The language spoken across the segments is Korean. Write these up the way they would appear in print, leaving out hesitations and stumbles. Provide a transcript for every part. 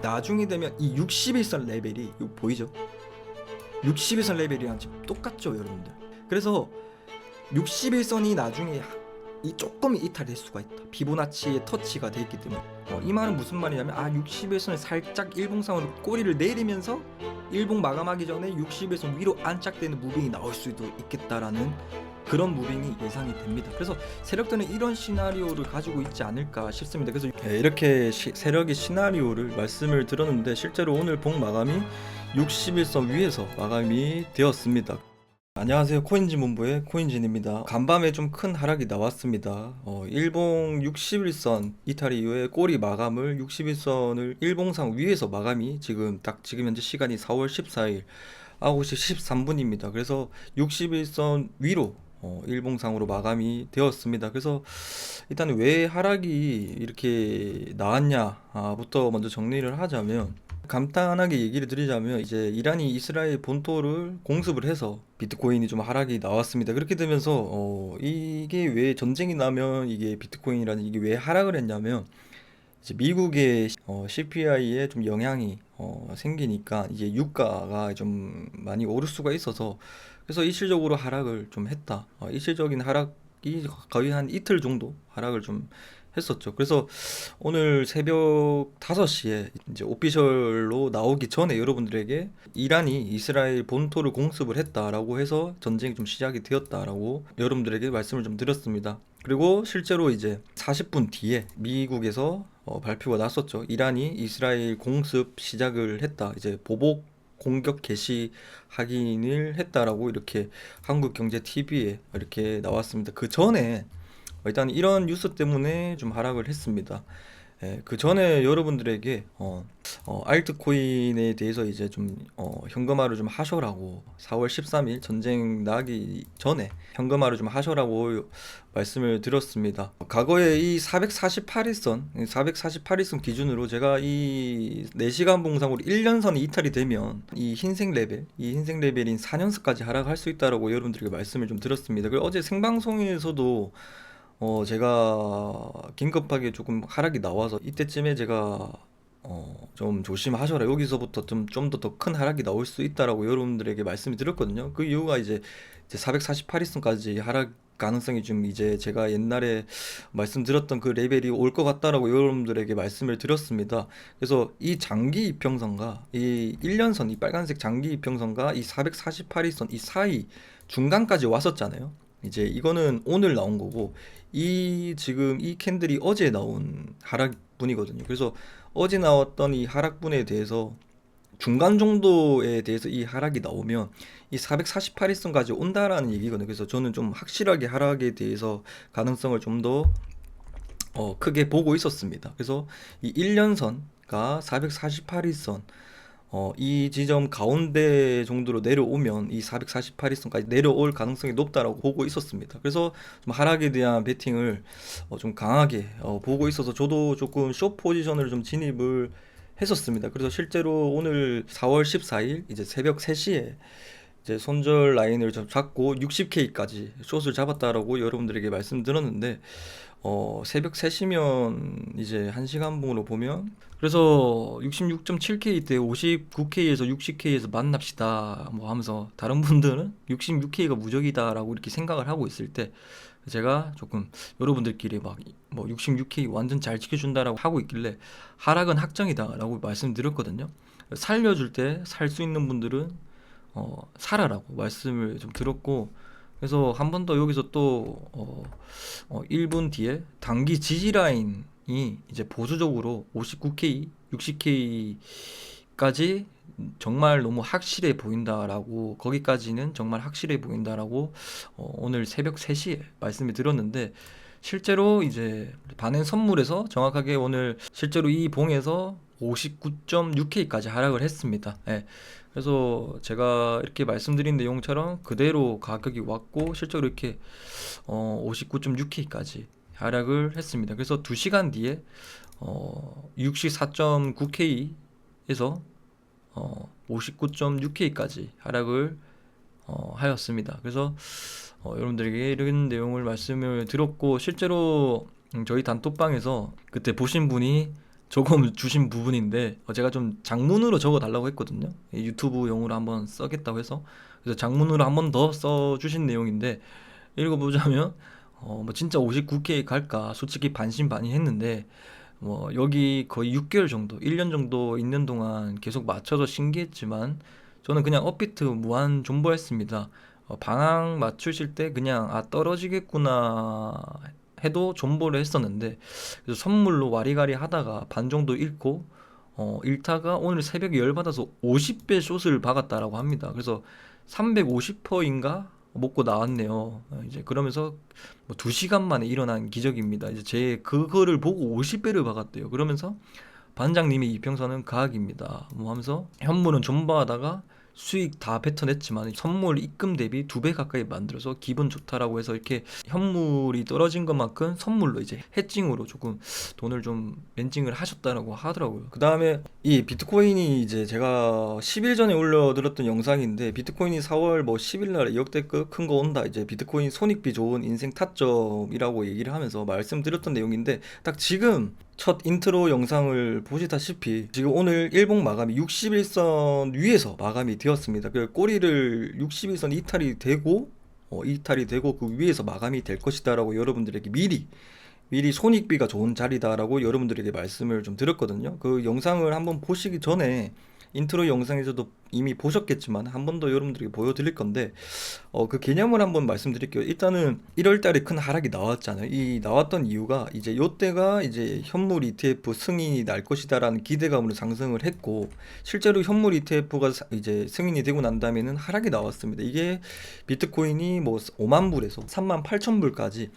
나중에 되면 이 61선 레벨이 이거 보이죠? 61선 레벨이랑 지금 똑같죠 여러분들. 그래서 61선이 나중에 이 조금 이탈될 수가 있다. 피보나치의 터치가 됐기 때문에 이 말은 무슨 말이냐면 61선을 살짝 일봉상으로 꼬리를 내리면서 일봉 마감하기 전에 61선 위로 안착되는 무빙이 나올 수도 있겠다라는 그런 무빙이 예상이 됩니다. 그래서 세력들은 이런 시나리오를 가지고 있지 않을까 싶습니다. 그래서 이렇게 세력의 시나리오를 말씀을 드렸는데 실제로 오늘 봉 마감이 61선 위에서 마감이 되었습니다. 안녕하세요, 코인진 본부의 코인진입니다. 간밤에 좀 큰 하락이 나왔습니다. 일봉 61선 이탈 이후에 꼬리 마감을 61선을 일봉상 위에서 마감이 지금 현재 시간이 4월 14일 9시 13분입니다. 그래서 61선 위로 일봉상으로 마감이 되었습니다. 그래서 일단 왜 하락이 이렇게 나왔냐부터 먼저 정리를 하자면, 간단하게 얘기를 드리자면 이제 이란이 이스라엘 본토를 공습을 해서 비트코인이 좀 하락이 나왔습니다. 그렇게 되면서 이게 왜 전쟁이 나면 이게 비트코인이라는 이게 왜 하락을 했냐면, 이제 미국의 CPI에 좀 영향이 생기니까 이제 유가가 좀 많이 오를 수가 있어서, 그래서 일시적으로 하락을 좀 했다. 일시적인 하락이 거의 한 이틀 정도 하락을 좀 했었죠. 그래서 오늘 새벽 5시에 이제 오피셜로 나오기 전에 여러분들에게 이란이 이스라엘 본토를 공습을 했다라고 해서 전쟁이 좀 시작이 되었다라고 여러분들에게 말씀을 좀 드렸습니다. 그리고 실제로 이제 40분 뒤에 미국에서 발표가 났었죠. 이란이 이스라엘 공습 시작을 했다. 이제 보복 공격 개시 확인을 했다라고 이렇게 한국경제TV에 이렇게 나왔습니다. 그 전에 일단 이런 뉴스 때문에 좀 하락을 했습니다. 그 전에 여러분들에게 알트코인에 대해서 이제 좀 현금화를 좀 하셔라고 4월 13일 전쟁 나기 전에 현금화를 좀 하셔라고 말씀을 드렸습니다. 과거에 이 448일선 기준으로 제가 이 4시간 봉상으로 1년선이 이탈이 되면 이 흰색 레벨인 4년선까지 하락할 수 있다라고 여러분들에게 말씀을 좀 드렸습니다. 그리고 어제 생방송에서도 제가 긴급하게 조금 하락이 나와서 이때쯤에 제가 좀 조심하셔라. 여기서부터 좀 더 큰 하락이 나올 수 있다라고 여러분들에게 말씀을 드렸거든요. 그 이유가 이제 448일선까지 하락 가능성이 좀 이제 제가 옛날에 말씀드렸던 그 레벨이 올 것 같다라고 여러분들에게 말씀을 드렸습니다. 그래서 이 장기 이평선과 이 1년선, 이 빨간색 장기 이평선과 이 448일선 이 사이 중간까지 왔었잖아요. 이제 이거는 오늘 나온 거고, 지금 이 캔들이 어제 나온 하락분이거든요. 그래서 어제 나왔던 이 하락분에 대해서 중간 정도에 대해서 이 하락이 나오면 이 448일선까지 온다라는 얘기거든요. 그래서 저는 좀 확실하게 하락에 대해서 가능성을 좀 더 크게 보고 있었습니다. 그래서 이 1년선과 448일선 이 지점 가운데 정도로 내려오면 이 448일선까지 내려올 가능성이 높다라고 보고 있었습니다. 그래서 좀 하락에 대한 베팅을 좀 강하게 보고 있어서 저도 조금 숏 포지션을 좀 진입을 했었습니다. 그래서 실제로 오늘 4월 14일 이제 새벽 3시에 이제 손절 라인을 좀 잡고 60K까지 숏을 잡았다라고 여러분들에게 말씀드렸는데, 새벽 3시면 이제 1시간 봉으로 보면, 그래서 66.7K 때 59K에서 60K에서 만납시다 뭐 하면서 다른 분들은 66K가 무적이다라고 이렇게 생각을 하고 있을 때, 제가 조금 여러분들끼리 막 뭐 66K 완전 잘 지켜준다라고 하고 있길래 하락은 확정이다라고 말씀드렸거든요. 살려줄 때 살 수 있는 분들은 사라라고 말씀을 좀 드렸고, 그래서 한 번 더 여기서 또 1분 뒤에 단기 지지 라인이 이제 보수적으로 59K, 60K까지 정말 너무 확실해 보인다라고, 거기까지는 정말 확실해 보인다라고 오늘 새벽 3시에 말씀을 드렸는데, 실제로 이제 반응 선물에서 정확하게 오늘 실제로 이 봉에서 59.6K까지 하락을 했습니다. 예. 그래서 제가 이렇게 말씀드린 내용처럼 그대로 가격이 왔고 실제로 이렇게 59.6K까지 하락을 했습니다. 그래서 2시간 뒤에 64.9K에서 59.6K까지 하락을 하였습니다. 그래서 여러분들에게 이런 내용을 말씀을 드렸고, 실제로 저희 단톡방에서 그때 보신 분이 조금 주신 부분인데 제가 좀 장문으로 적어 달라고 했거든요. 유튜브용으로 한번 써겠다고 해서. 그래서 장문으로 한번 더 써주신 내용인데 읽어보자면 뭐 진짜 59K 갈까 솔직히 반신반의했는데 뭐 여기 거의 6개월 정도 1년 정도 있는 동안 계속 맞춰서 신기했지만 저는 그냥 업비트 무한 존버했습니다. 방향 맞추실 때 그냥 아 떨어지겠구나 해도 존버를 했었는데 그래서 선물로 와리가리 하다가 반 정도 잃고 잃다가 오늘 새벽에 열받아서 50배 숏을 박았다라고 합니다. 그래서 350%인가 먹고 나왔네요. 이제 그러면서 뭐 2시간 만에 일어난 기적입니다. 이제 제 그거를 보고 50배를 박았대요. 그러면서 반장님의 이평선은 가학입니다. 뭐 하면서 현물은 존버하다가 수익 다 뱉어냈지만 선물 입금 대비 2배 가까이 만들어서 기분 좋다라고 해서 이렇게 현물이 떨어진 것만큼 선물로 이제 해칭으로 조금 돈을 좀 렌징을 하셨다라고 하더라고요. 그 다음에 이 비트코인이 이제 제가 10일 전에 올려드렸던 영상인데 비트코인이 4월 뭐 10일 날 역대급 큰 거 온다 이제 비트코인 손익비 좋은 인생 타점이라고 얘기를 하면서 말씀드렸던 내용인데 딱 지금 첫 인트로 영상을 보시다시피 지금 오늘 일봉 마감이 61선 위에서 마감이 되었습니다. 그 꼬리를 61선 이탈이 되고 그 위에서 마감이 될 것이다라고 여러분들에게 미리 손익비가 좋은 자리다라고 여러분들에게 말씀을 좀 드렸거든요. 그 영상을 한번 보시기 전에 인트로 영상에서도 이미 보셨겠지만 한 번 더 여러분들에게 보여드릴 건데 그 개념을 한번 말씀드릴게요. 일단은 1월 달에 큰 하락이 나왔잖아요. 이 나왔던 이유가 이제 요때가 이제 현물 ETF 승인이 날 것이다라는 기대감으로 상승을 했고 실제로 현물 ETF가 이제 승인이 되고 난 다음에는 하락이 나왔습니다. 이게 비트코인이 뭐 5만 불에서 3만 8천 불까지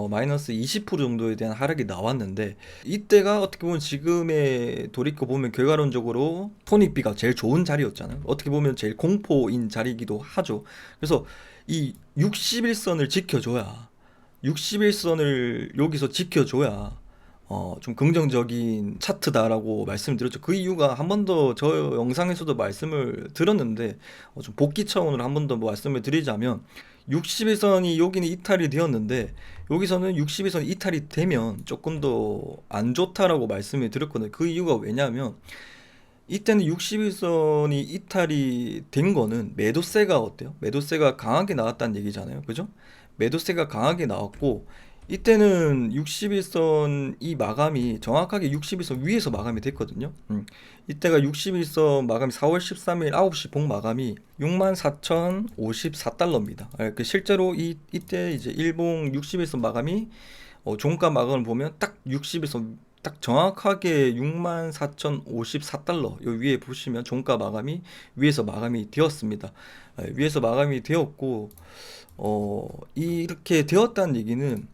마이너스 20% 정도에 대한 하락이 나왔는데 이때가 어떻게 보면 지금의 돌이켜 보면 결과론적으로 손익비가 제일 좋은 자리였잖아요. 어떻게 보면 제일 공포인 자리이기도 하죠. 그래서 이 61선을 지켜줘야 61선을 여기서 지켜줘야 좀 긍정적인 차트다라고 말씀드렸죠. 그 이유가 한 번 더 저 영상에서도 말씀을 드렸는데 좀 복귀 차원으로 한 번 더 말씀을 드리자면 61선이 여기는 이탈이 되었는데 여기서는 61선이 이탈이 되면 조금 더 안 좋다라고 말씀을 드렸거든요. 그 이유가 왜냐하면 이때는 61선이 이탈이 된 거는 매도세가 어때요? 매도세가 강하게 나왔다는 얘기잖아요. 그죠? 매도세가 강하게 나왔고 이때는 61선 이 마감이 정확하게 61선 위에서 마감이 됐거든요. 이때가 61선 마감이 4월 13일 9시 봉 마감이 64,054달러입니다. 실제로 이때 이제 일봉 61선 마감이 종가 마감을 보면 딱 61선 딱 정확하게 64,054달러 요 위에 보시면 종가 마감이 위에서 마감이 되었습니다. 위에서 마감이 되었고 이렇게 되었다는 얘기는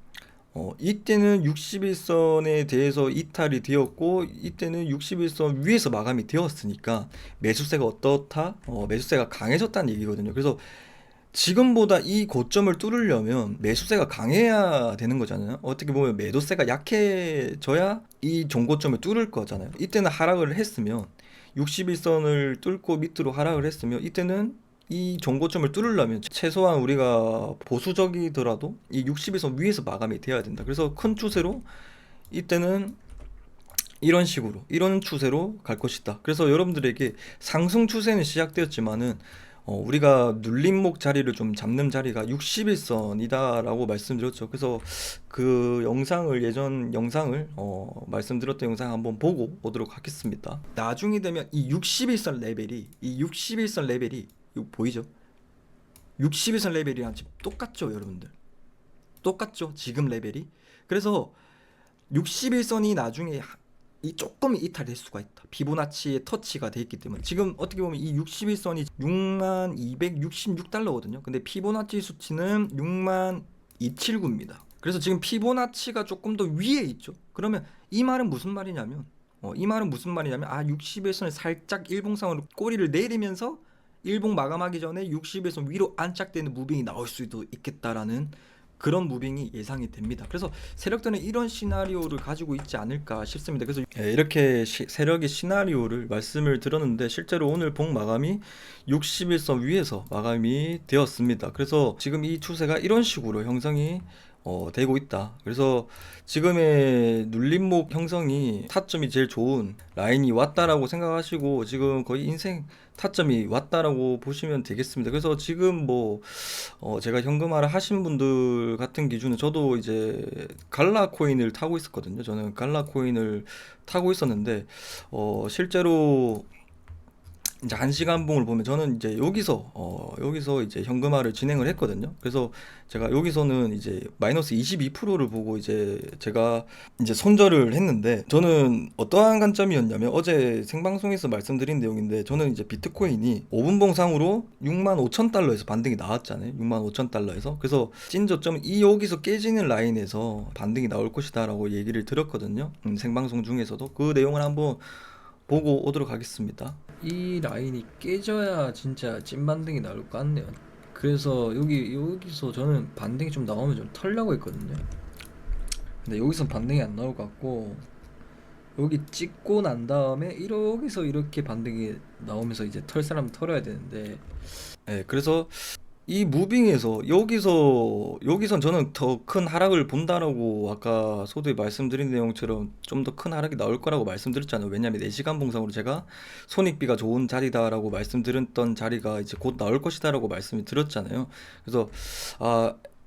이때는 61선에 대해서 이탈이 되었고 이때는 61선 위에서 마감이 되었으니까 매수세가 어떻다? 매수세가 강해졌다는 얘기거든요. 그래서 지금보다 이 고점을 뚫으려면 매수세가 강해야 되는 거잖아요. 어떻게 보면 매도세가 약해져야 이 종고점을 뚫을 거잖아요. 이때는 하락을 했으면 61선을 뚫고 밑으로 하락을 했으면 이때는 이 종고점을 뚫으려면 최소한 우리가 보수적이더라도 이 61선 위에서 마감이 돼야 된다. 그래서 큰 추세로 이때는 이런 식으로 이런 추세로 갈 것이다. 그래서 여러분들에게 상승 추세는 시작되었지만은 우리가 눌림목 자리를 좀 잡는 자리가 61선이다 라고 말씀드렸죠. 그래서 그 영상을 예전 영상을 말씀드렸던 영상 한번 보고 오도록 하겠습니다. 나중에 되면 이 61선 레벨이 이거 보이죠? 61선 레벨이랑 지금 똑같죠 여러분들? 똑같죠 지금 레벨이? 그래서 61선이 나중에 이 조금 이탈될 수가 있다. 피보나치의 터치가 돼 있기 때문에 지금 어떻게 보면 이 61선이 6266달러거든요. 근데 피보나치 수치는 6279입니다. 그래서 지금 피보나치가 조금 더 위에 있죠. 그러면 이 말은 무슨 말이냐면 아 61선을 살짝 일봉상으로 꼬리를 내리면서 일봉 마감하기 전에 60에서 위로 안착되는 무빙이 나올 수도 있겠다라는 그런 무빙이 예상이 됩니다. 그래서 세력들은 이런 시나리오를 가지고 있지 않을까 싶습니다. 그래서 이렇게 세력의 시나리오를 말씀을 드렸는데 실제로 오늘 봉 마감이 61선 위에서 마감이 되었습니다. 그래서 지금 이 추세가 이런 식으로 형성이 되고 있다. 그래서 지금의 눌림목 형성이 타점이 제일 좋은 라인이 왔다라고 생각하시고 지금 거의 인생 타점이 왔다라고 보시면 되겠습니다. 그래서 지금 뭐 제가 현금화를 하신 분들 같은 기준은 저도 이제 갈라 코인을 타고 있었거든요. 저는 갈라 코인을 타고 있었는데 실제로 이제 1시간 봉을 보면 저는 이제 여기서 이제 현금화를 진행을 했거든요. 그래서 제가 여기서는 이제 마이너스 22%를 보고 이제 제가 이제 손절을 했는데 저는 어떠한 관점이었냐면 어제 생방송에서 말씀드린 내용인데 저는 이제 비트코인이 5분 봉상으로 65,000달러에서 반등이 나왔잖아요. 65,000달러에서. 그래서 찐 저점은 이 여기서 깨지는 라인에서 반등이 나올 것이다라고 얘기를 들었거든요. 생방송 중에서도 그 내용을 한번 보고 오도록 하겠습니다. 이 라인이 깨져야 진짜 찐 반등이 나올 것 같네요. 그래서 여기서 저는 반등이 좀 나오면 좀 털려고 했거든요. 근데 여기선 반등이 안 나올 것 같고 여기 찍고 난 다음에 여기서 이렇게 반등이 나오면서 이제 털 사람 털어야 되는데 그래서 이 무빙에서 여기선 저는 더 큰 하락을 본다라고 아까 소두에 말씀드린 내용처럼 좀 더 큰 하락이 나올 거라고 말씀드렸잖아요. 왜냐하면 4시간 봉상으로 제가 손익비가 좋은 자리다라고 말씀드렸던 자리가 이제 곧 나올 것이다라고 말씀을 드렸잖아요. 그래서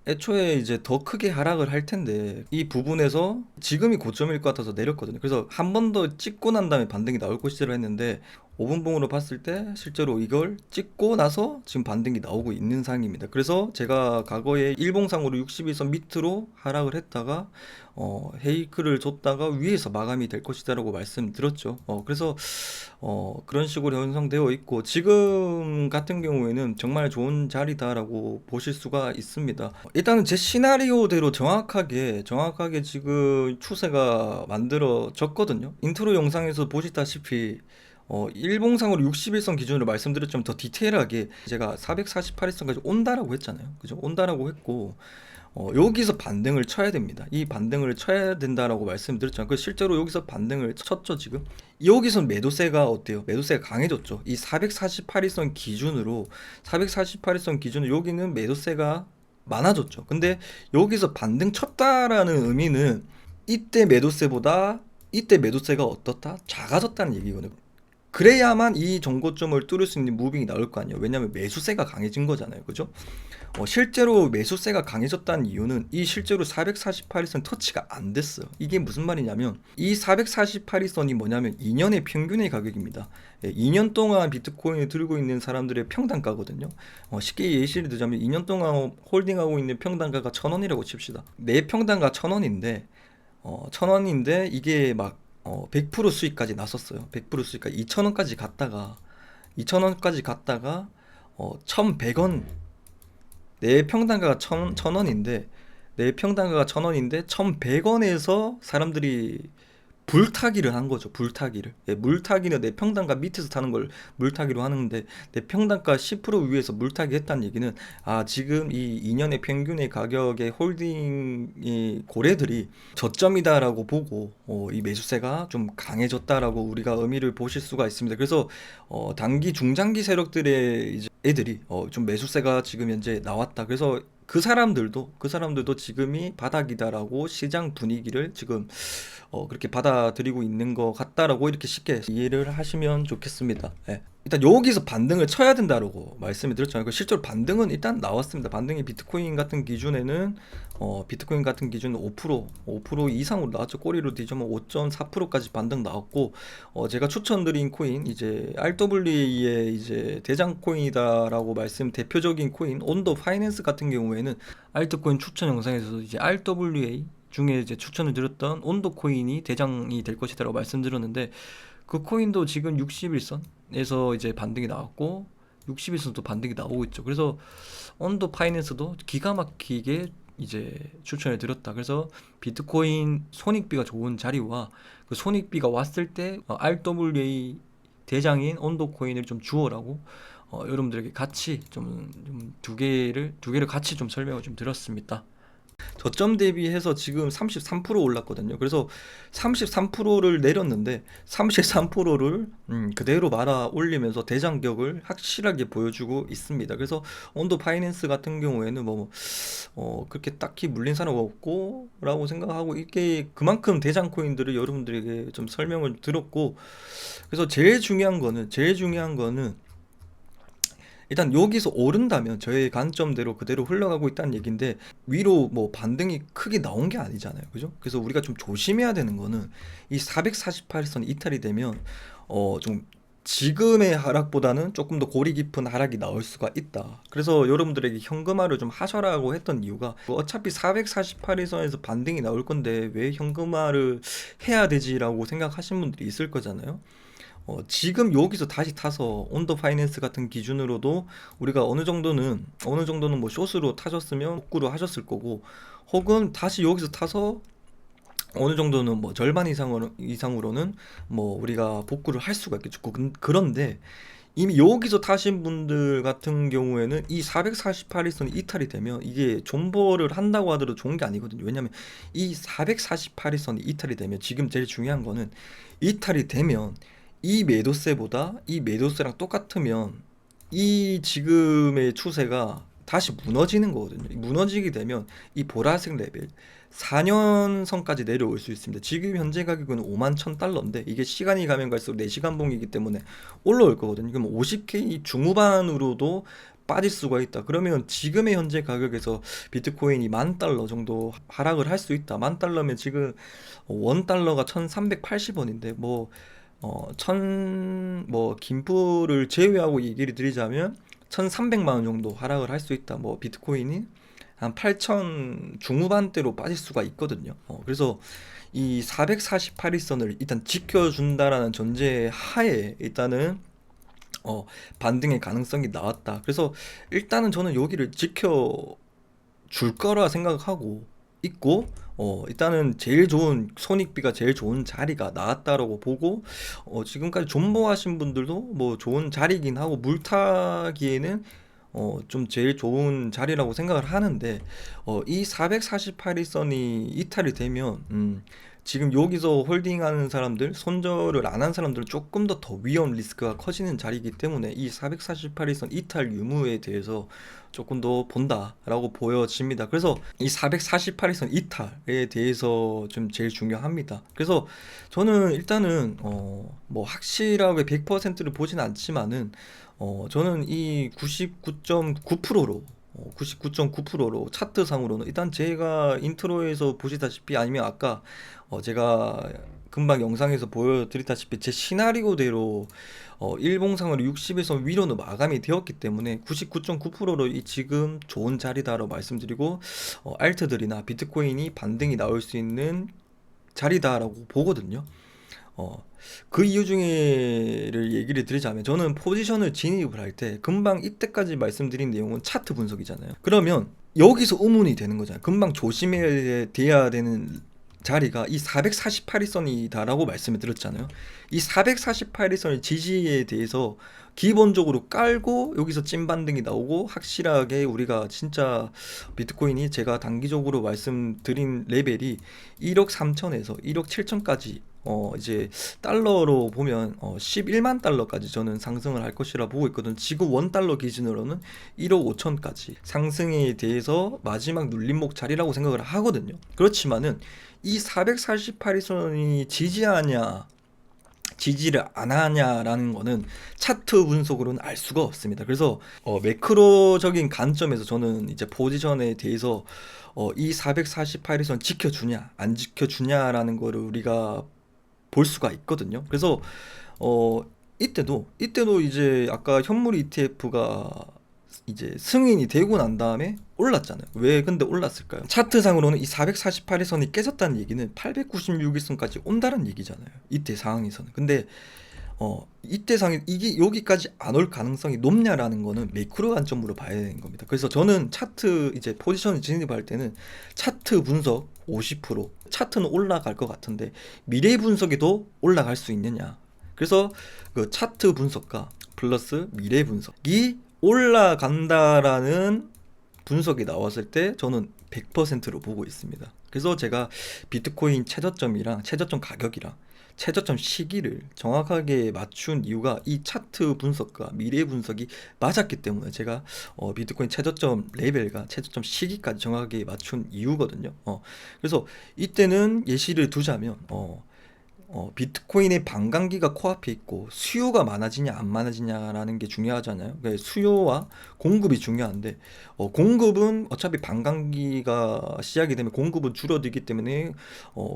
애초에 이제 더 크게 하락을 할 텐데 이 부분에서 지금이 고점일 것 같아서 내렸거든요. 그래서 한 번 더 찍고 난 다음에 반등이 나올 것이라 했는데 5분봉으로 봤을 때 실제로 이걸 찍고 나서 지금 반등이 나오고 있는 상황입니다. 그래서 제가 과거에 일봉상으로 61선 밑으로 하락을 했다가 헤이크를 줬다가 위에서 마감이 될 것이다라고 말씀드렸죠. 그래서 그런 식으로 형성되어 있고 지금 같은 경우에는 정말 좋은 자리다라고 보실 수가 있습니다. 일단은 제 시나리오대로 정확하게 지금 추세가 만들어졌거든요. 인트로 영상에서 보시다시피 일봉상으로 61선 기준으로 말씀드렸지만 더 디테일하게 제가 448일선까지 온다라고 했잖아요. 그죠? 온다라고 했고 여기서 반등을 쳐야 됩니다. 이 반등을 쳐야 된다라고 말씀드렸잖아요. 그 실제로 여기서 반등을 쳤죠, 지금. 여기서 매도세가 어때요? 매도세가 강해졌죠. 이 448일선 기준으로 여기는 매도세가 많아졌죠. 근데 여기서 반등 쳤다라는 의미는 이때 매도세가 어떻다? 작아졌다는 얘기거든요. 그래야만 이 정고점을 뚫을 수 있는 무빙이 나올 거 아니에요. 왜냐하면 매수세가 강해진 거잖아요. 그죠? 실제로 매수세가 강해졌다는 이유는 이 실제로 448일선 터치가 안 됐어요. 이게 무슨 말이냐면 이 448일선이 뭐냐면 2년의 평균의 가격입니다. 2년 동안 비트코인을 들고 있는 사람들의 평단가거든요. 쉽게 예시를 들자면 2년 동안 홀딩하고 있는 평단가가 1,000원이라고 칩시다. 내 평단가 1,000원인데 1,000원인데 이게 막 100% 수익까지 났었어요. 100% 수익까지 2,000원까지 갔다가 1,100원 내 평단가가 1,000원인데 1,100원에서 사람들이 불타기를 한 거죠. 불타기를. 물타기는 내 평단가 밑에서 타는 걸 물타기로 하는데 내 평단가 10% 위에서 물타기 했다는 얘기는 지금 이 2년의 평균의 가격의 홀딩이 고래들이 저점이다라고 보고 이 매수세가 좀 강해졌다라고 우리가 의미를 보실 수가 있습니다. 그래서 단기 중장기 세력들의 이제 애들이 좀 매수세가 지금 현재 나왔다. 그래서 그 사람들도 지금이 바닥이다라고 시장 분위기를 지금 그렇게 받아들이고 있는 것 같다라고 이렇게 쉽게 이해를 하시면 좋겠습니다. 일단 여기서 반등을 쳐야 된다라고 말씀을 드렸잖아요. 실제로 반등은 일단 나왔습니다. 반등이 비트코인 같은 기준은 5% 이상으로 나왔죠. 꼬리로 뒤져면 5.4%까지 반등 나왔고 제가 추천드린 코인 이제 RWA의 이제 대장 코인이다라고 대표적인 코인 온도 파이낸스 같은 경우에는 알트코인 추천 영상에서도 이제 RWA 중에 이제 추천을 드렸던 온도 코인이 대장이 될 것이다라고 말씀드렸는데 그 코인도 지금 61선에서 이제 반등이 나왔고 61선도 반등이 나오고 있죠. 그래서 온도 파이낸스도 기가 막히게 이제 추천을 드렸다. 그래서 비트코인 손익비가 좋은 자리와 그 손익비가 왔을 때 RWA 대장인 온도 코인을 좀 주어라고 여러분들에게 같이 좀 두 개를 같이 좀 설명을 좀 드렸습니다. 저점 대비해서 지금 33% 올랐거든요. 그래서 33%를 내렸는데 33%를 그대로 말아 올리면서 대장격을 확실하게 보여주고 있습니다. 그래서 온도 파이낸스 같은 경우에는 그렇게 딱히 물린 사람 없고 라고 생각하고, 이게 그만큼 대장 코인들을 여러분들에게 좀 설명을 들었고, 그래서 제일 중요한 거는 일단 여기서 오른다면 저의 관점대로 그대로 흘러가고 있다는 얘기인데, 위로 뭐 반등이 크게 나온 게 아니잖아요, 그죠? 그래서 우리가 좀 조심해야 되는 거는 이 448선 이탈이 되면 좀 지금의 하락보다는 조금 더 골이 깊은 하락이 나올 수가 있다. 그래서 여러분들에게 현금화를 좀 하셔라고 했던 이유가, 뭐 어차피 448일선에서 반등이 나올 건데 왜 현금화를 해야 되지라고 생각하신 분들이 있을 거잖아요. 지금 여기서 다시 타서 온더 파이낸스 같은 기준으로도 우리가 어느 정도는 뭐 숏으로 타셨으면 복구를 하셨을 거고, 혹은 다시 여기서 타서 어느 정도는 뭐 절반 이상으로는 뭐 우리가 복구를 할 수가 있겠죠. 그런데 이미 여기서 타신 분들 같은 경우에는 이 448일선이 이탈이 되면 이게 존버를 한다고 하더라도 좋은 게 아니거든요. 왜냐면 이 448일선이 이탈이 되면, 지금 제일 중요한 거는 이탈이 되면 이 매도세랑 똑같으면 이 지금의 추세가 다시 무너지는 거거든요. 무너지게 되면 이 보라색 레벨 4년선까지 내려올 수 있습니다. 지금 현재 가격은 5만 1,000달러인데 이게 시간이 가면 갈수록 4시간 봉이기 때문에 올라올 거거든요. 그럼 50K 중후반으로도 빠질 수가 있다. 그러면 지금의 현재 가격에서 비트코인이 10,000달러 정도 하락을 할 수 있다. 10,000달러면 지금 원 달러가 1,380원인데 김프를 제외하고 얘기를 드리자면 1,300만 원 정도 하락을 할 수 있다. 비트코인이 한 8,000 중후반대로 빠질 수가 있거든요. 그래서 이 448일선을 일단 지켜준다라는 전제 하에 일단은 반등의 가능성이 나왔다. 그래서 일단은 저는 여기를 지켜줄 거라 생각하고 있고, 일단은 제일 좋은 손익비가 제일 좋은 자리가 나왔다라고 보고, 지금까지 존버하신 분들도 뭐 좋은 자리긴 하고 물타기에는 좀 제일 좋은 자리라고 생각을 하는데, 이 448일선이 이탈이 되면 지금 여기서 홀딩하는 사람들, 손절을 안 한 사람들은 조금 더 위험 리스크가 커지는 자리이기 때문에 이 448일선 이탈 유무에 대해서 조금 더 본다라고 보여집니다. 그래서 이 448일선 이탈에 대해서 좀 제일 중요합니다. 그래서 저는 일단은 뭐 확실하게 100%를 보진 않지만은 저는 이 99.9%로 99.9%로 차트상으로는 일단 제가 인트로에서 보시다시피, 아니면 아까 제가 금방 영상에서 보여드렸다시피 제 시나리오대로 일봉상으로 60에서 위로는 마감이 되었기 때문에 99.9%로 이 지금 좋은 자리다라고 말씀드리고, 알트들이나 비트코인이 반등이 나올 수 있는 자리다라고 보거든요. 그 이유 중에를 얘기를 드리자면, 저는 포지션을 진입을 할 때 금방 이때까지 말씀드린 내용은 차트 분석이잖아요. 그러면 여기서 의문이 되는 거잖아요. 금방 조심해야 돼야 되는 자리가 이 448일선이다라고 말씀을 드렸잖아요. 이 448일선의 지지에 대해서 기본적으로 깔고 여기서 찐반등이 나오고, 확실하게 우리가 진짜 비트코인이 제가 단기적으로 말씀드린 레벨이 1억 3천에서 1억 7천까지 이제 달러로 보면 11만 달러까지 저는 상승을 할 것이라 보고 있거든. 지금 원 달러 기준으로는 1억 5천까지 상승에 대해서 마지막 눌림목 자리라고 생각을 하거든요. 그렇지만은 이 448일선이 지지를 안 하냐라는 거는 차트 분석으로는 알 수가 없습니다. 그래서 매크로적인 관점에서 저는 이제 포지션에 대해서 이 448일선 지켜주냐 안 지켜주냐라는 거를 우리가 볼 수가 있거든요. 그래서 이때도 이제 아까 현물 ETF가 이제 승인이 되고 난 다음에 올랐잖아요. 왜 근데 올랐을까요? 차트상으로는 이 448일선이 깨졌다는 얘기는 896일선까지 온다는 얘기잖아요. 이때 상황에서는. 근데 이때 상황 이게 여기까지 안 올 가능성이 높냐라는 거는 매크로 관점으로 봐야 되는 겁니다. 그래서 저는 차트 이제 포지션을 진입할 때는 차트 분석 50%, 차트는 올라갈 것 같은데 미래 분석에도 올라갈 수 있느냐. 그래서 그 차트 분석과 플러스 미래 분석이 올라간다라는 분석이 나왔을 때 저는 100%로 보고 있습니다. 그래서 제가 비트코인 최저점이랑 최저점 가격이랑 최저점 시기를 정확하게 맞춘 이유가 이 차트 분석과 미래 분석이 맞았기 때문에 제가 비트코인 최저점 레벨과 최저점 시기까지 정확하게 맞춘 이유거든요. 그래서 이때는 예시를 두자면 비트코인의 반감기가 코앞에 있고 수요가 많아지냐 안 많아지냐라는 게 중요하잖아요. 그러니까 수요와 공급이 중요한데 공급은 어차피 반감기가 시작이 되면 공급은 줄어들기 때문에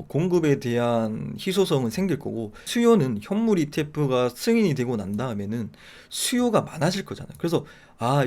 공급에 대한 희소성은 생길 거고, 수요는 현물 ETF가 승인이 되고 난 다음에는 수요가 많아질 거잖아요. 그래서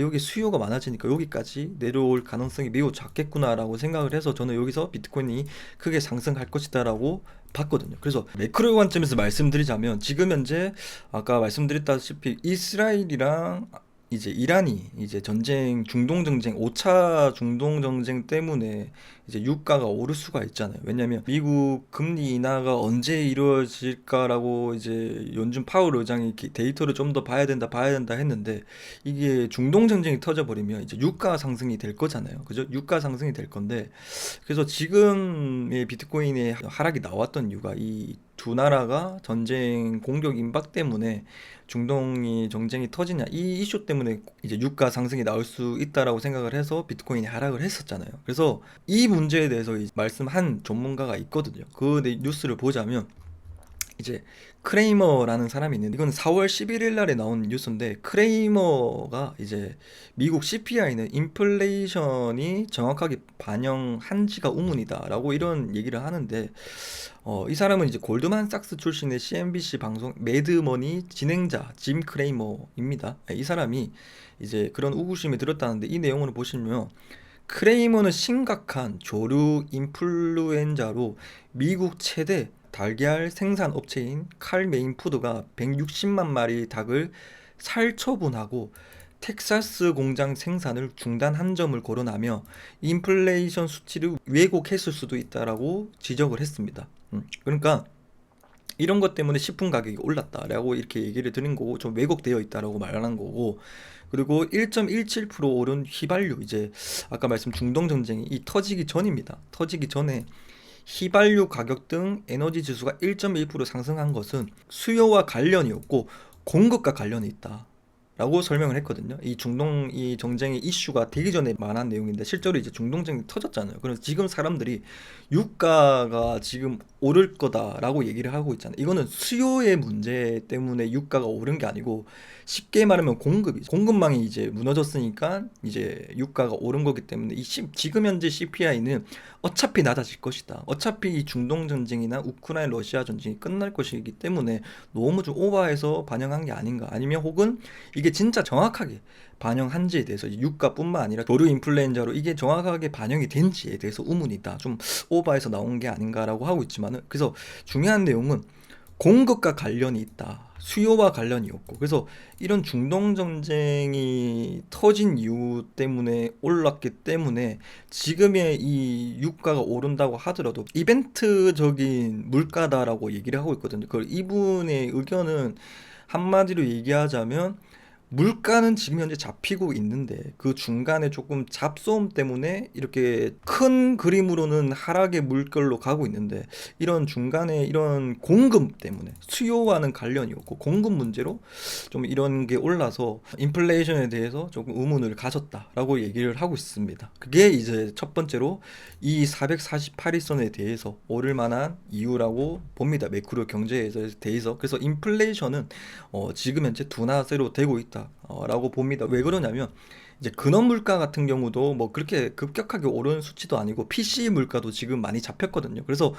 여기 수요가 많아지니까 여기까지 내려올 가능성이 매우 작겠구나라고 생각을 해서 저는 여기서 비트코인이 크게 상승할 것이다라고 봤거든요. 그래서 매크로 관점에서 말씀드리자면 지금 현재 아까 말씀드렸다시피 이스라엘이랑 이제 이란이 이제 중동 전쟁, 5차 중동 전쟁 때문에 이제 유가가 오를 수가 있잖아요. 왜냐면 미국 금리 인하가 언제 이루어질까라고 이제 연준 파월 의장이 데이터를 좀 더 봐야 된다 했는데, 이게 중동 전쟁이 터져버리면 이제 유가 상승이 될 거잖아요. 그죠? 유가 상승이 될 건데, 그래서 지금의 비트코인의 하락이 나왔던 이유가 이 두 나라가 전쟁 공격 임박 때문에 중동이 정쟁이 터지냐 이 이슈 때문에 이제 유가 상승이 나올 수 있다라고 생각을 해서 비트코인이 하락을 했었잖아요. 그래서 이 문제에 대해서 말씀한 전문가가 있거든요. 그 뉴스를 보자면 이제 크레이머라는 사람이 있는데, 이건 4월 11일 날에 나온 뉴스인데, 크레이머가 이제 미국 CPI는 인플레이션이 정확하게 반영한지가 의문이다라고 이런 얘기를 하는데, 이 사람은 이제 골드만삭스 출신의 CNBC 방송 매드머니 진행자 짐 크레이머입니다. 이 사람이 이제 그런 의구심이 들었다는데, 이 내용을 보시면 크레이머는 심각한 조류 인플루엔자로 미국 최대 달걀 생산 업체인 칼메인푸드가 160만 마리 닭을 살처분하고 텍사스 공장 생산을 중단한 점을 거론하며 인플레이션 수치를 왜곡했을 수도 있다라고 지적을 했습니다. 그러니까 이런 것 때문에 식품 가격이 올랐다라고 이렇게 얘기를 드린 거고, 좀 왜곡되어 있다라고 말하는 거고, 그리고 1.17% 오른 휘발유, 이제 아까 말씀 중동 전쟁이 터지기 전입니다. 터지기 전에 휘발유 가격 등 에너지 지수가 1.1% 상승한 것은 수요와 관련이 없고 공급과 관련이 있다 라고 설명을 했거든요. 이 정쟁의 이슈가 되기 전에 말한 내용인데, 실제로 이제 중동 전쟁이 터졌잖아요. 그래서 지금 사람들이 유가가 지금 오를 거다라고 얘기를 하고 있잖아요. 이거는 수요의 문제 때문에 유가가 오른 게 아니고, 쉽게 말하면 공급망이 이제 무너졌으니까 이제 유가가 오른 거기 때문에 지금 현재 CPI는 어차피 낮아질 것이다. 어차피 이 중동 전쟁이나 우크라이나 러시아 전쟁이 끝날 것이기 때문에 너무 좀 오버해서 반영한 게 아닌가, 아니면 혹은 이게 진짜 정확하게 반영한지에 대해서 유가뿐만 아니라 조류 인플루엔자로 이게 정확하게 반영이 된지에 대해서 의문이다. 좀 오버해서 나온 게 아닌가라고 하고 있지만은, 그래서 중요한 내용은 공급과 관련이 있다, 수요와 관련이 없고, 그래서 이런 중동 전쟁이 터진 이유 때문에 올랐기 때문에 지금의 이 유가가 오른다고 하더라도 이벤트적인 물가다라고 얘기를 하고 있거든요. 그 이분의 의견은 한마디로 얘기하자면, 물가는 지금 현재 잡히고 있는데 그 중간에 조금 잡소음 때문에 이렇게 큰 그림으로는 하락의 물결로 가고 있는데, 이런 중간에 이런 공급 때문에 수요와는 관련이 없고 공급 문제로 좀 이런 게 올라서 인플레이션에 대해서 조금 의문을 가졌다라고 얘기를 하고 있습니다. 그게 이제 첫 번째로 이 448일선에 대해서 오를 만한 이유라고 봅니다. 매크로 경제에 대해서. 그래서 인플레이션은 지금 현재 둔화세로 되고 있다 라고 봅니다. 왜 그러냐면, 이제 근원 물가 같은 경우도 뭐 그렇게 급격하게 오른 수치도 아니고 PC 물가도 지금 많이 잡혔거든요. 그래서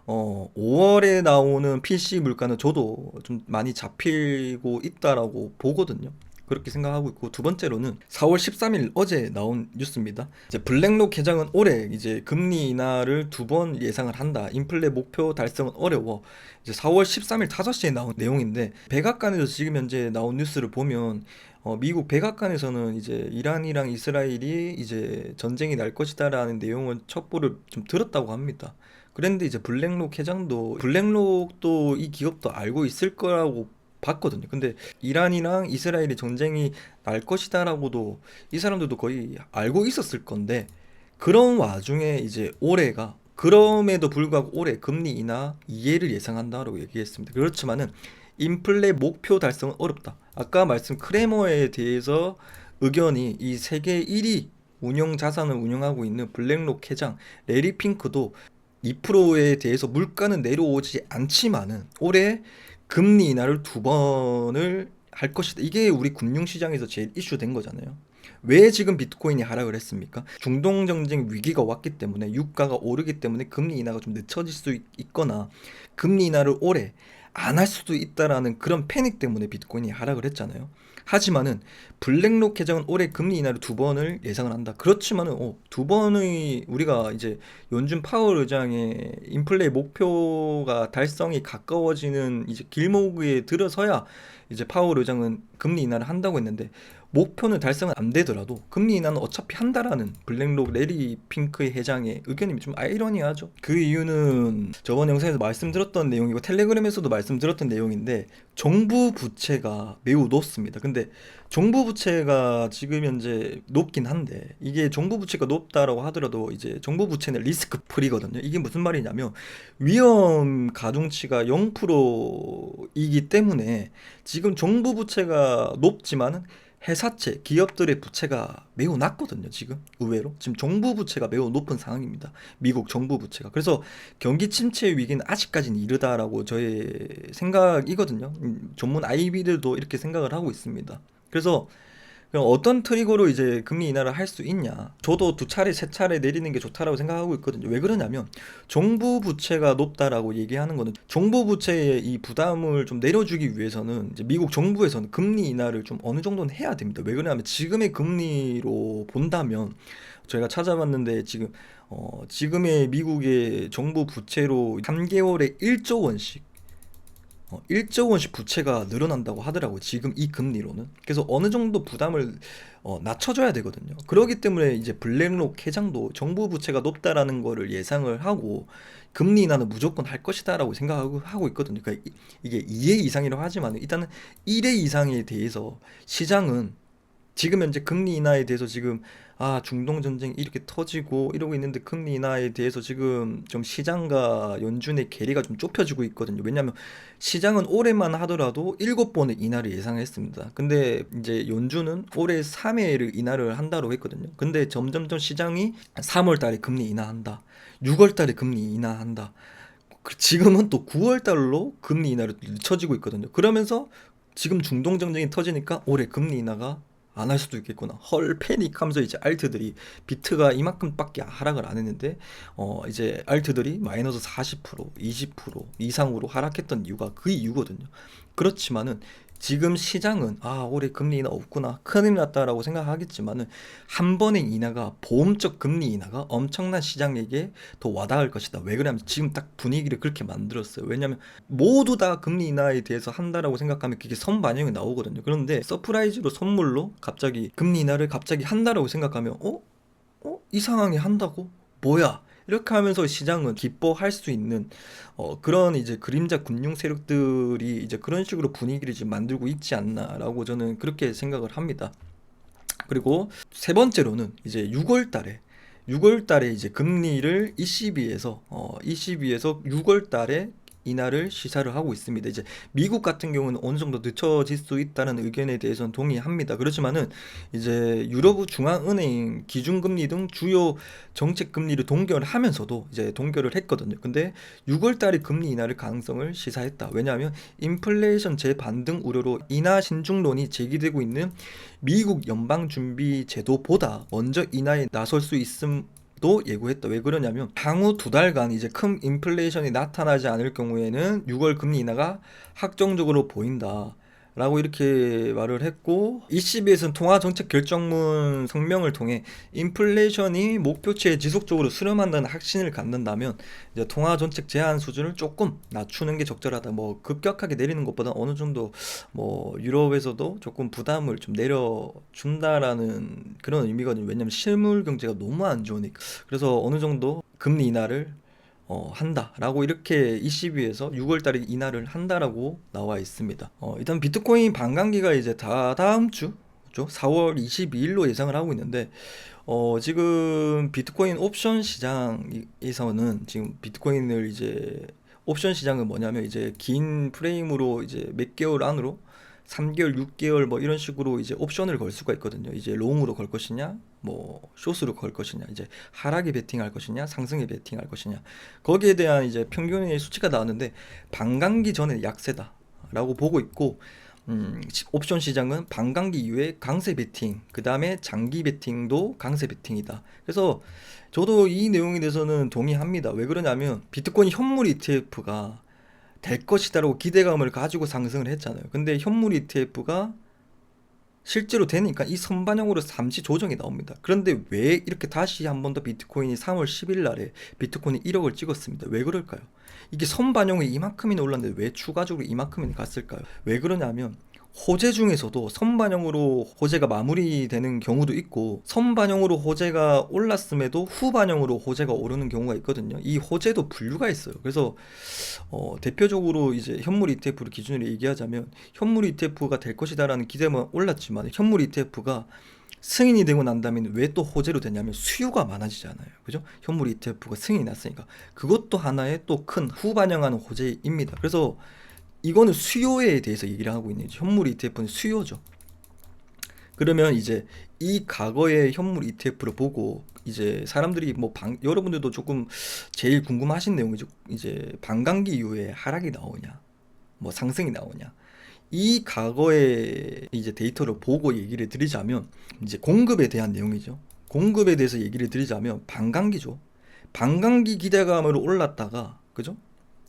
5월에 나오는 PC 물가는 저도 좀 많이 잡히고 있다라고 보거든요. 그렇게 생각하고 있고, 두 번째로는 4월 13일 어제 나온 뉴스입니다. 이제 블랙록 회장은 올해 이제 금리 인하를 2번 예상을 한다. 인플레 목표 달성은 어려워. 이제 4월 13일 5시에 나온 내용인데, 백악관에서 지금 현재 나온 뉴스를 보면 미국 백악관에서는 이제 이란이랑 이스라엘이 이제 전쟁이 날 것이다라는 내용은 첩보를 좀 들었다고 합니다. 그런데 이제 블랙록도 이 기업도 알고 있을 거라고 봤거든요. 근데 이란이랑 이스라엘이 전쟁이 날 것이다라고도 이 사람들도 거의 알고 있었을 건데, 그런 와중에 이제 올해가 그럼에도 불구하고 올해 금리 인하 이해를 예상한다라고 얘기했습니다. 그렇지만은 인플레 목표 달성은 어렵다. 아까 말씀 크레머에 대해서 의견이 이 세계 1위 운용 자산을 운영하고 있는 블랙록 회장 레리 핑크도 2%에 대해서 물가는 내려오지 않지만은 올해 금리 인하를 두 번을 할 것이다. 이게 우리 금융시장에서 제일 이슈된 거잖아요. 왜 지금 비트코인이 하락을 했습니까? 중동 정쟁 위기가 왔기 때문에 유가가 오르기 때문에 금리 인하가 좀 늦춰질 수 있거나 금리 인하를 올해 안 할 수도 있다라는 그런 패닉 때문에 비트코인이 하락을 했잖아요. 하지만은 블랙록 계정은 올해 금리 인하를 두 번을 예상을 한다. 그렇지만은 두 번의 우리가 이제 연준 파월 의장의 인플레 목표가 달성이 가까워지는 이제 길목에 들어서야 이제 파월 의장은 금리 인하를 한다고 했는데 목표는 달성은 안 되더라도 금리 인하는 어차피 한다라는 블랙록 레리 핑크의 회장의 의견이 좀 아이러니하죠. 그 이유는 저번 영상에서 말씀드렸던 내용이고 텔레그램에서도 말씀드렸던 내용인데 정부 부채가 매우 높습니다. 근데 정부 부채가 지금 현재 높긴 한데 이게 정부 부채가 높다라고 하더라도 이제 정부 부채는 리스크 프리거든요. 이게 무슨 말이냐면 위험 가중치가 0%이기 때문에 지금 정부 부채가 높지만은 회사채, 기업들의 부채가 매우 낮거든요, 지금. 의외로. 지금 정부 부채가 매우 높은 상황입니다. 미국 정부 부채가. 그래서 경기 침체 위기는 아직까지는 이르다라고 저의 생각이거든요. 전문 IB들도 이렇게 생각을 하고 있습니다. 그래서 그럼 어떤 트리거로 이제 금리 인하를 할 수 있냐? 저도 두 차례, 세 차례 내리는 게 좋다라고 생각하고 있거든요. 왜 그러냐면 정부 부채가 높다라고 얘기하는 거는 정부 부채의 이 부담을 좀 내려주기 위해서는 이제 미국 정부에서는 금리 인하를 좀 어느 정도는 해야 됩니다. 왜 그러냐면 지금의 금리로 본다면 저희가 찾아봤는데 지금의 미국의 정부 부채로 3개월에 1조 원씩 1조 원씩 부채가 늘어난다고 하더라고요. 지금 이 금리로는. 그래서 어느 정도 부담을 낮춰줘야 되거든요. 그렇기 때문에 이제 블랙록 회장도 정부 부채가 높다라는 거를 예상을 하고 금리 인하는 무조건 할 것이다라고 생각하고 있거든요. 그러니까 이게 2회 이상이라고 하지만 일단은 1회 이상에 대해서 시장은 지금 현재 금리 인하에 대해서 지금 중동 전쟁이 이렇게 터지고 이러고 있는데 금리 인하에 대해서 지금 좀 시장과 연준의 괴리가 좀 좁혀지고 있거든요. 왜냐하면 시장은 올해만 하더라도 7번의 인하를 예상했습니다. 근데 이제 연준은 올해 3회를 인하를 한다고 했거든요. 근데 점점점 시장이 3월 달에 금리 인하한다. 6월 달에 금리 인하한다. 지금은 또 9월 달로 금리 인하를 늦춰지고 있거든요. 그러면서 지금 중동 정쟁이 터지니까 올해 금리 인하가 안 할 수도 있겠구나. 헐 패닉 하면서 이제 알트들이 비트가 이만큼밖에 하락을 안 했는데 이제 알트들이 마이너스 40%, 20% 이상으로 하락했던 이유가 그 이유거든요. 그렇지만은 지금 시장은 올해 금리 인하 없구나 큰일 났다라고 생각하겠지만은 한 번의 인하가 보험적 금리 인하가 엄청난 시장에게 더 와닿을 것이다. 왜 그러냐면 지금 딱 분위기를 그렇게 만들었어요. 왜냐면 모두 다 금리 인하에 대해서 한다라고 생각하면 그게 선반영이 나오거든요. 그런데 서프라이즈로 선물로 갑자기 금리 인하를 갑자기 한다라고 생각하면 이 상황에 한다고? 뭐야? 이렇게 하면서 시장은 기뻐할 수 있는 그런 이제 그림자 금융 세력들이 이제 그런 식으로 분위기를 지금 만들고 있지 않나라고 저는 그렇게 생각을 합니다. 그리고 세 번째로는 이제 6월 달에 이제 금리를 ECB에서 6월 달에 인하를 시사를 하고 있습니다. 이제 미국 같은 경우는 어느 정도 늦춰질 수 있다는 의견에 대해서는 동의합니다. 그렇지만은 이제 유럽 중앙은행 기준금리 등 주요 정책 금리를 동결을 하면서도 이제 동결을 했거든요. 근데 6월 달에 금리 인하를 가능성을 시사했다. 왜냐하면 인플레이션 재반등 우려로 인하 신중론이 제기되고 있는 미국 연방준비제도보다 먼저 인하에 나설 수 있음 도 예고했다. 왜 그러냐면 향후 2달간 이제 큰 인플레이션이 나타나지 않을 경우에는 6월 금리 인하가 확정적으로 보인다. 라고 이렇게 말을 했고 ECB에서는 통화정책 결정문 성명을 통해 인플레이션이 목표치에 지속적으로 수렴한다는 확신을 갖는다면 이제 통화정책 제한 수준을 조금 낮추는 게 적절하다. 뭐 급격하게 내리는 것보다 어느 정도 뭐 유럽에서도 조금 부담을 좀 내려준다라는 그런 의미거든요. 왜냐면 실물 경제가 너무 안 좋으니까. 그래서 어느 정도 금리 인하를 한다라고 이렇게 ECB에서 6월 달에 인하를 한다라고 나와 있습니다. 일단 비트코인 반감기가 이제 다다음 주 그죠? 4월 22일로 예상을 하고 있는데 지금 비트코인 옵션 시장에서는 지금 비트코인을 이제 옵션 시장은 뭐냐면 이제 긴 프레임으로 이제 몇 개월 안으로 3개월, 6개월 뭐 이런 식으로 이제 옵션을 걸 수가 있거든요. 이제 롱으로 걸 것이냐, 뭐 숏으로 걸 것이냐, 이제 하락에 베팅할 것이냐, 상승에 베팅할 것이냐. 거기에 대한 이제 평균의 수치가 나왔는데 반감기 전에 약세다라고 보고 있고 옵션 시장은 반감기 이후에 강세 베팅, 그 다음에 장기 베팅도 강세 베팅이다. 그래서 저도 이 내용에 대해서는 동의합니다. 왜 그러냐면 비트코인 현물 ETF가 될 것이다라고 기대감을 가지고 상승을 했잖아요. 근데 현물 ETF가 실제로 되니까 이 선반영으로 잠시 조정이 나옵니다. 그런데 왜 이렇게 다시 한 번 더 비트코인이 3월 10일 날에 비트코인이 1억을 찍었습니다. 왜 그럴까요? 이게 선반영이 이만큼이나 올랐는데 왜 추가적으로 이만큼이나 갔을까요? 왜 그러냐면 호재 중에서도 선반영으로 호재가 마무리되는 경우도 있고 선반영으로 호재가 올랐음에도 후반영으로 호재가 오르는 경우가 있거든요. 이 호재도 분류가 있어요. 그래서 대표적으로 이제 현물 ETF를 기준으로 얘기하자면 현물 ETF가 될 것이다라는 기대만 올랐지만 현물 ETF가 승인이 되고 난 다음에 왜 또 호재로 되냐면 수요가 많아지잖아요. 그죠? 현물 ETF가 승인이 났으니까 그것도 하나의 또 큰 후반영하는 호재입니다. 그래서 이거는 수요에 대해서 얘기를 하고 있는 현물 ETF는 수요죠. 그러면 이제 이 과거의 현물 ETF를 보고 이제 사람들이 뭐 여러분들도 조금 제일 궁금하신 내용이죠. 이제 반감기 이후에 하락이 나오냐, 뭐 상승이 나오냐. 이 과거의 이제 데이터를 보고 얘기를 드리자면 이제 공급에 대한 내용이죠. 공급에 대해서 얘기를 드리자면 반감기죠. 반감기 기대감으로 올랐다가 그죠?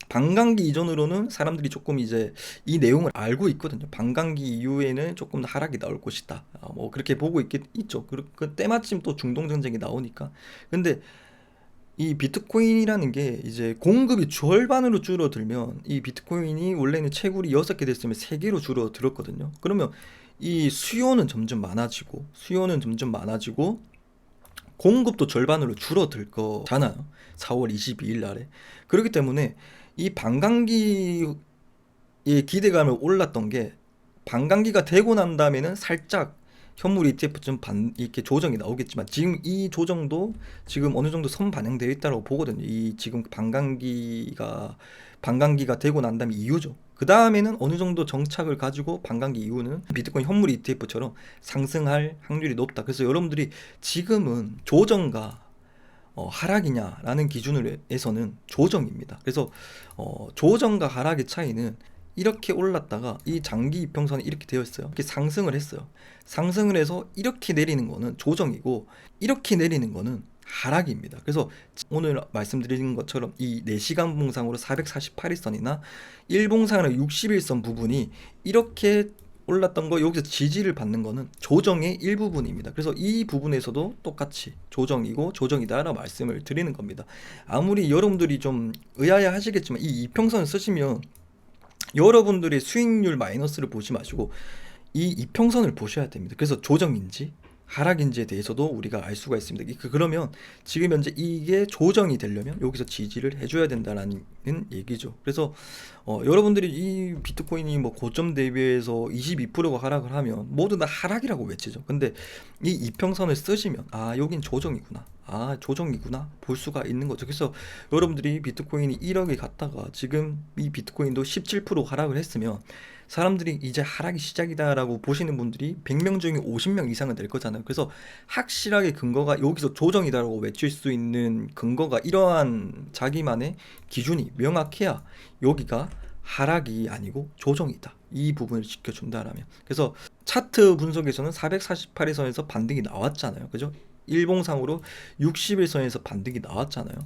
반감기 이전으로는 사람들이 조금 이제 이 내용을 알고 있거든요. 반감기 이후에는 조금 더 하락이 나올 것이다. 뭐 그렇게 보고 있죠. 그 때마침 또 중동 전쟁이 나오니까. 근데 이 비트코인이라는 게 이제 공급이 절반으로 줄어들면 이 비트코인이 원래는 채굴이 6개 됐으면 3개로 줄어들었거든요. 그러면 이 수요는 점점 많아지고 공급도 절반으로 줄어들 거잖아요. 4월 22일 날에. 그렇기 때문에 이 반감기의 기대감을 올랐던 게 반감기가 되고 난 다음에는 살짝 현물 ETF 좀 이렇게 조정이 나오겠지만 지금 이 조정도 지금 어느 정도 선 반영되어 있다고 보거든요. 이 지금 반감기가 되고 난 다음에 이후죠. 그 다음에는 어느 정도 정착을 가지고 반감기 이후는 비트코인 현물 ETF처럼 상승할 확률이 높다. 그래서 여러분들이 지금은 조정과 하락이냐라는 기준으로에서는 조정입니다. 그래서 조정과 하락의 차이는 이렇게 올랐다가 이 장기 이평선이 이렇게 되어 있어요. 이렇게 상승을 했어요. 상승을 해서 이렇게 내리는 거는 조정이고 이렇게 내리는 거는 하락입니다. 그래서 오늘 말씀드린 것처럼 이 4시간 봉상으로 448일선이나 일봉상으로 60일선 부분이 이렇게 올랐던 거 여기서 지지를 받는 거는 조정의 일부분입니다. 그래서 이 부분에서도 똑같이 조정이고 조정이다라고 말씀을 드리는 겁니다. 아무리 여러분들이 좀 의아해 하시겠지만 이 이평선을 쓰시면 여러분들의 수익률 마이너스를 보지 마시고 이 이평선을 보셔야 됩니다. 그래서 조정인지 하락인지에 대해서도 우리가 알 수가 있습니다. 그러면 지금 현재 이게 조정이 되려면 여기서 지지를 해줘야 된다는 얘기죠. 그래서 여러분들이 이 비트코인이 뭐 고점 대비해서 22%가 하락을 하면 모두 다 하락이라고 외치죠. 근데 이 이평선을 쓰시면 여긴 조정이구나. 조정이구나 볼 수가 있는 거죠. 그래서 여러분들이 비트코인이 1억이 갔다가 지금 이 비트코인도 17% 하락을 했으면 사람들이 이제 하락이 시작이다라고 보시는 분들이 100명 중에 50명 이상은 될 거잖아요. 그래서 확실하게 근거가 여기서 조정이다라고 외칠 수 있는 근거가 이러한 자기만의 기준이 명확해야 여기가 하락이 아니고 조정이다. 이 부분을 지켜준다라면. 그래서 차트 분석에서는 448일선에서 반등이 나왔잖아요. 그죠? 일봉상으로 60일선에서 반등이 나왔잖아요.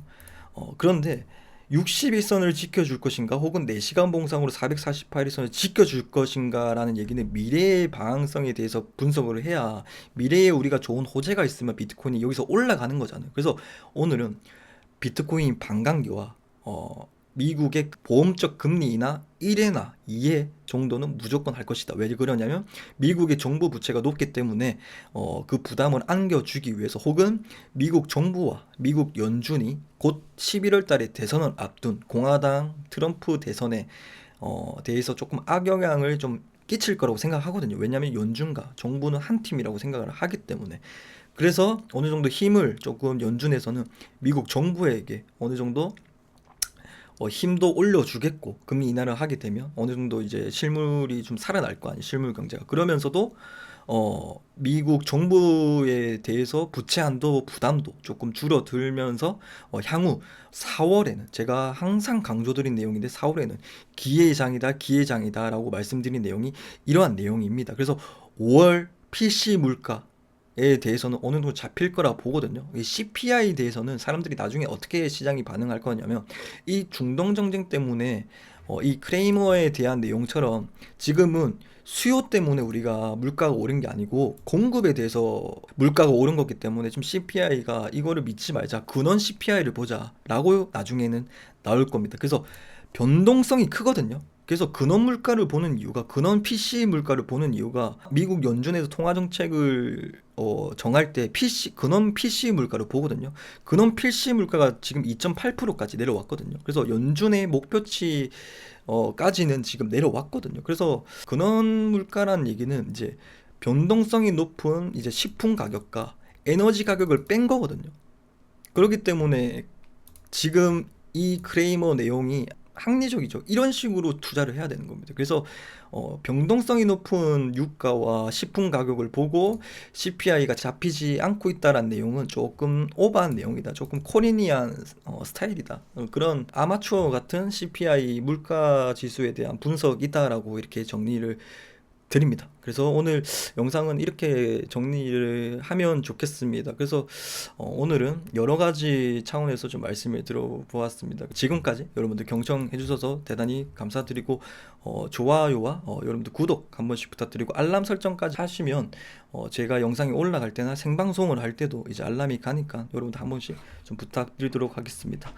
그런데 60일선을 지켜줄 것인가 혹은 4시간 봉상으로 448일선을 지켜줄 것인가 라는 얘기는 미래의 방향성에 대해서 분석을 해야 미래에 우리가 좋은 호재가 있으면 비트코인이 여기서 올라가는 거잖아요. 그래서 오늘은 비트코인 반감기와 미국의 보험적 금리 인하 1회나 2회 정도는 무조건 할 것이다. 왜 그러냐면 미국의 정부 부채가 높기 때문에 그 부담을 안겨주기 위해서 혹은 미국 정부와 미국 연준이 곧 11월 달에 대선을 앞둔 공화당 트럼프 대선에 대해서 조금 악영향을 좀 끼칠 거라고 생각하거든요. 왜냐하면 연준과 정부는 한 팀이라고 생각을 하기 때문에 그래서 어느 정도 힘을 조금 연준에서는 미국 정부에게 어느 정도 힘도 올려주겠고, 금리 인하를 하게 되면 어느 정도 이제 실물이 좀 살아날 거 아니에요, 실물 경제가. 그러면서도 미국 정부에 대해서 부채 한도 부담도 조금 줄어들면서 향후 4월에는 제가 항상 강조드린 내용인데, 4월에는 기회장이다 기회장이다라고 말씀드린 내용이 이러한 내용입니다. 그래서 5월 PC 물가에 대해서는 어느 정도 잡힐 거라 보거든요. 이 CPI에 대해서는 사람들이 나중에 어떻게 시장이 반응할 거냐면, 이 중동 정쟁 때문에 이 크레이머에 대한 내용처럼 지금은 수요 때문에 우리가 물가가 오른 게 아니고 공급에 대해서 물가가 오른 거기 때문에 좀 CPI가 이거를 믿지 말자, 근원 CPI를 보자라고 나중에는 나올 겁니다. 그래서 변동성이 크거든요. 그래서 근원 물가를 보는 이유가, 근원 PC 물가를 보는 이유가, 미국 연준에서 통화 정책을 정할 때 근원 PC 물가를 보거든요. 근원 PC 물가가 지금 2.8%까지 내려왔거든요. 그래서 연준의 목표치 까지는 지금 내려왔거든요. 그래서 근원 물가라는 얘기는 이제 변동성이 높은 이제 식품 가격과 에너지 가격을 뺀 거거든요. 그렇기 때문에 지금 이 크레이머 내용이 합리적이죠. 이런 식으로 투자를 해야 되는 겁니다. 그래서 변동성이 높은 유가와 식품 가격을 보고 CPI가 잡히지 않고 있다는 내용은 조금 오버한 내용이다. 조금 코리니안 스타일이다. 그런 아마추어 같은 CPI 물가 지수에 대한 분석이다라고 이렇게 정리를 드립니다. 그래서 오늘 영상은 이렇게 정리를 하면 좋겠습니다. 그래서 오늘은 여러 가지 차원에서 좀 말씀을 들어보았습니다. 지금까지 여러분들 경청해 주셔서 대단히 감사드리고, 좋아요와 여러분들 구독 한 번씩 부탁드리고, 알람 설정까지 하시면 제가 영상이 올라갈 때나 생방송을 할 때도 이제 알람이 가니까 여러분들 한 번씩 좀 부탁드리도록 하겠습니다.